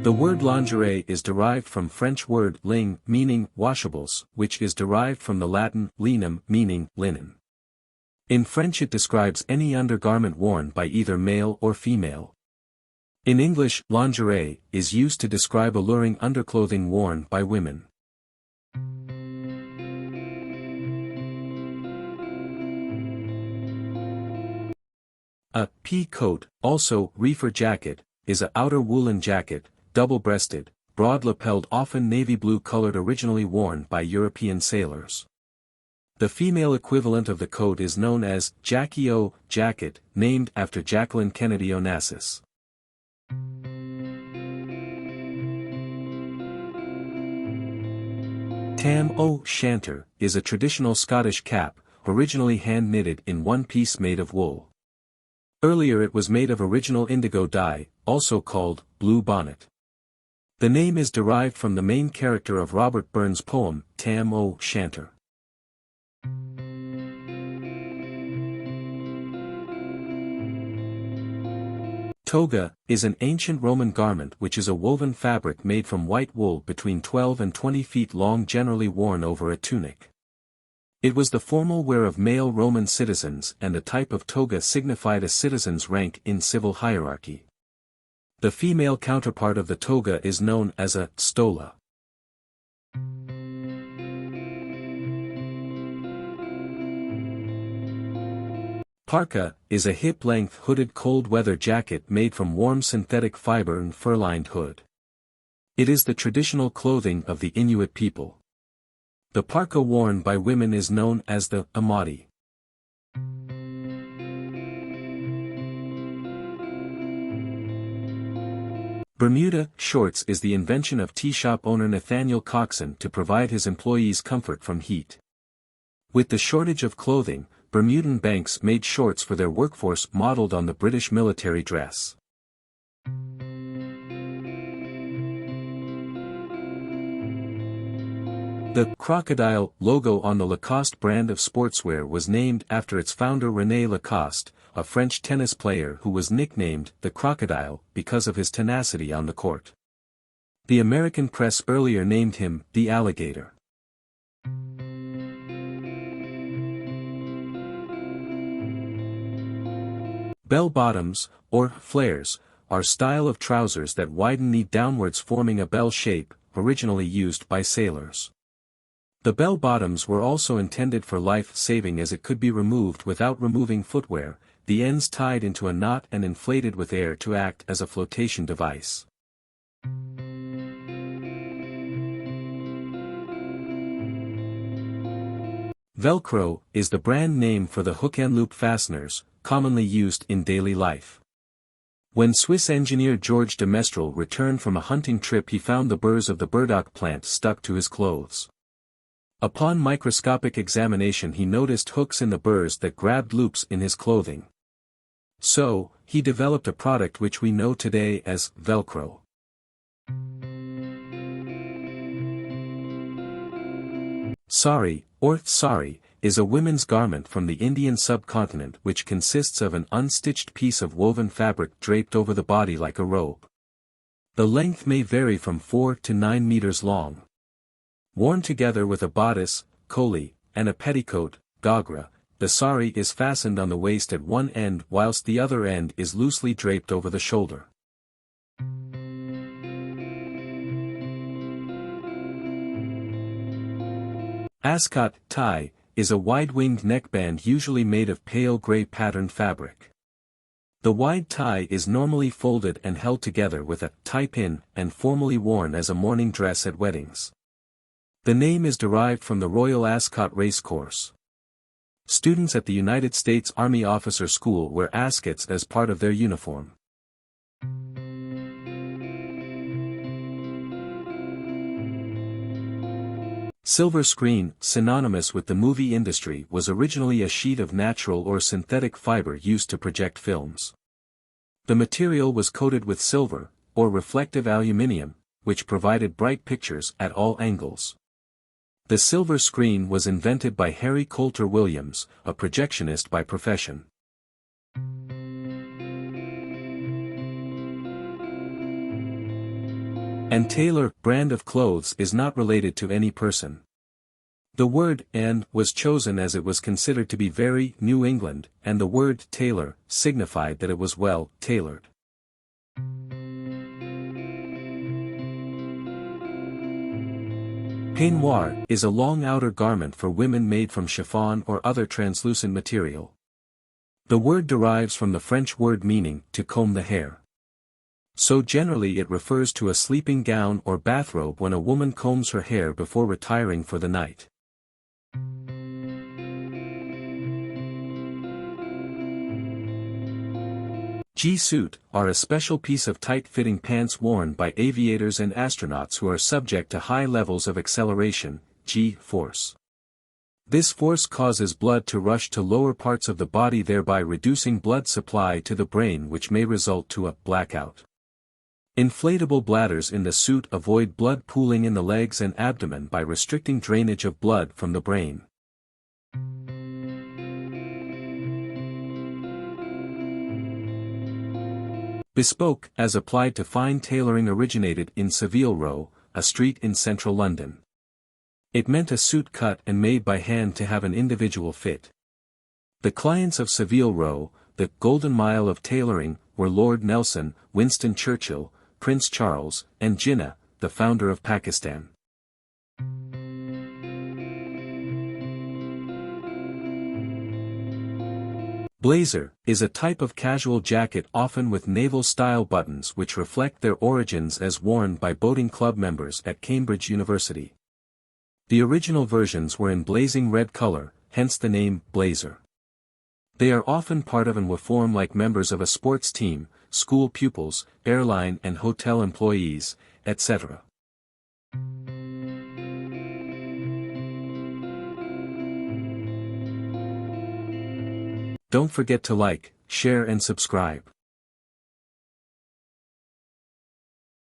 The word lingerie is derived from French word ling, meaning washables, which is derived from the Latin linum, meaning linen. In French it describes any undergarment worn by either male or female. In English, lingerie is used to describe alluring underclothing worn by women. A pea coat, also reefer jacket, is a outer woolen jacket, double-breasted, broad-lapelled, often navy blue colored, originally worn by European sailors. The female equivalent of the coat is known as Jackie O jacket, named after Jacqueline Kennedy Onassis. Tam o' Shanter is a traditional Scottish cap, originally hand-knitted in one piece made of wool. Earlier it was made of original indigo dye, also called blue bonnet. The name is derived from the main character of Robert Burns' poem, Tam o' Shanter. Toga is an ancient Roman garment which is a woven fabric made from white wool between 12 and 20 feet long, generally worn over a tunic. It was the formal wear of male Roman citizens, and the type of toga signified a citizen's rank in civil hierarchy. The female counterpart of the toga is known as a stola. Parka is a hip-length hooded cold-weather jacket made from warm synthetic fiber and fur-lined hood. It is the traditional clothing of the Inuit people. The parka worn by women is known as the amati. Bermuda shorts is the invention of tea shop owner Nathaniel Coxon to provide his employees comfort from heat. With the shortage of clothing, Bermudan banks made shorts for their workforce modeled on the British military dress. The crocodile logo on the Lacoste brand of sportswear was named after its founder René Lacoste, a French tennis player who was nicknamed the Crocodile because of his tenacity on the court. The American press earlier named him the Alligator. Bell-bottoms, or flares, are style of trousers that widen knee downwards forming a bell shape, originally used by sailors. The bell-bottoms were also intended for life-saving as it could be removed without removing footwear, the ends tied into a knot and inflated with air to act as a flotation device. Velcro is the brand name for the hook-and-loop fasteners, commonly used in daily life. When Swiss engineer Georges de Mestral returned from a hunting trip, he found the burrs of the burdock plant stuck to his clothes. Upon microscopic examination he noticed hooks in the burrs that grabbed loops in his clothing. So, he developed a product which we know today as Velcro. Sari, or sari, is a women's garment from the Indian subcontinent which consists of an unstitched piece of woven fabric draped over the body like a robe. The length may vary from 4 to 9 meters long. Worn together with a bodice, choli, and a petticoat, gagra, the sari is fastened on the waist at one end whilst the other end is loosely draped over the shoulder. Ascot tie is a wide-winged neckband usually made of pale gray patterned fabric. The wide tie is normally folded and held together with a tie-pin and formally worn as a morning dress at weddings. The name is derived from the Royal Ascot Racecourse. Students at the United States Army Officer School wear ascots as part of their uniform. Silver screen, synonymous with the movie industry, was originally a sheet of natural or synthetic fiber used to project films. The material was coated with silver, or reflective aluminium, which provided bright pictures at all angles. The silver screen was invented by Harry Coulter Williams, a projectionist by profession. And tailor, brand of clothes, is not related to any person. The word "and" was chosen as it was considered to be very New England, and the word tailor signified that it was well tailored. Peignoir is a long outer garment for women made from chiffon or other translucent material. The word derives from the French word meaning to comb the hair. So generally it refers to a sleeping gown or bathrobe when a woman combs her hair before retiring for the night. G-suit are a special piece of tight-fitting pants worn by aviators and astronauts who are subject to high levels of acceleration, G-force. This force causes blood to rush to lower parts of the body, thereby reducing blood supply to the brain, which may result to a blackout. Inflatable bladders in the suit avoid blood pooling in the legs and abdomen by restricting drainage of blood from the brain. Bespoke, as applied to fine tailoring, originated in Savile Row, a street in central London. It meant a suit cut and made by hand to have an individual fit. The clients of Savile Row, the Golden Mile of tailoring, were Lord Nelson, Winston Churchill, Prince Charles, and Jinnah, the founder of Pakistan. Blazer is a type of casual jacket often with naval-style buttons which reflect their origins as worn by boating club members at Cambridge University. The original versions were in blazing red color, hence the name blazer. They are often part of and uniform like members of a sports team, school pupils, airline and hotel employees, etc. Don't forget to like, share and subscribe.